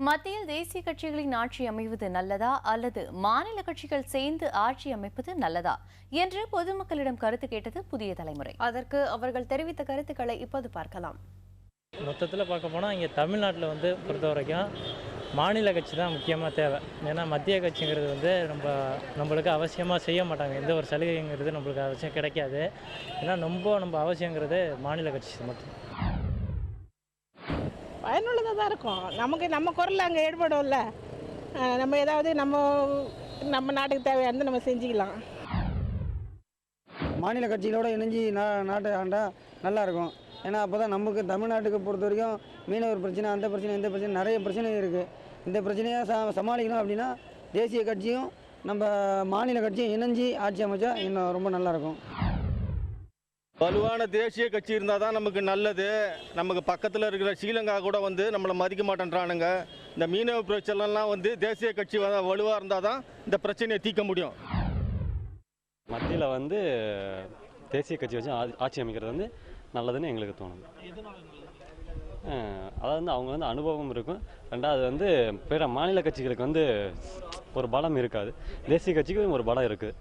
மத்தியில் தேசிய கட்சிகளின் ஆட்சி அமைவது நல்லதா அல்லது மாநில கட்சிகள் சேர்ந்து ஆட்சி அமைப்பது நல்லதா என்று பொதுமக்களிடம் கருத்து கேட்டது புதிய தலைமுறை. அதற்கு அவர்கள் தெரிவித்த கருத்துக்களை இப்போது பார்க்கலாம். மொத்தத்தில் பார்க்க போனால் இங்கே தமிழ்நாட்டில் பொறுத்த வரைக்கும் மாநில கட்சி தான் முக்கியமாக தேவை. ஏன்னா மத்திய கட்சிங்கிறது நம்மளுக்கு அவசியமாக செய்ய மாட்டாங்க. எந்த ஒரு சலுகைங்கிறது நம்மளுக்கு அவசியம் கிடைக்காது. ஏன்னா நம்ம அவசியங்கிறது மாநில கட்சி மட்டும். பயனுள்ளதாக தான் இருக்கும். நம்ம குரல் அங்கே ஈடுபடும்ல. நம்ம ஏதாவது நம்ம நாட்டுக்கு தேவையானது நம்ம செஞ்சுக்கலாம். மாநில கட்சிகளோடு இணைஞ்சி நாட்டை ஆண்டா நல்லாயிருக்கும். ஏன்னா அப்போ தான் நமக்கு தமிழ்நாட்டுக்கு பொறுத்த வரைக்கும் மீனவர் பிரச்சனை, அந்த பிரச்சனை, இந்த பிரச்சனை, நிறைய பிரச்சனை இருக்குது. இந்த பிரச்சனையாக சமாளிக்கணும் அப்படின்னா தேசிய கட்சியும் நம்ம மாநில கட்சியும் இணைஞ்சி ஆட்சி அமைச்சா இன்னும் ரொம்ப நல்லாயிருக்கும். வலுவான தேசிய கட்சி இருந்தால் தான் நமக்கு நல்லது. நமக்கு பக்கத்தில் இருக்கிற ஸ்ரீலங்கா கூட நம்மளை மதிக்க மாட்டேன்றானுங்க. இந்த மீனவ பிரச்சனைலாம் தேசிய கட்சி வலுவாக இருந்தால் தான் இந்த பிரச்சனையை தீர்க்க முடியும். மத்தியில் தேசிய கட்சி வச்சு ஆட்சி அமைக்கிறது நல்லதுன்னு எங்களுக்கு தோணுது. அதாவது அவங்க அனுபவம் இருக்கும். ரெண்டாவது பிற மாநில கட்சிகளுக்கு ஒரு பலம் இருக்காது. தேசிய கட்சிக்கு ஒரு பலம் இருக்குது.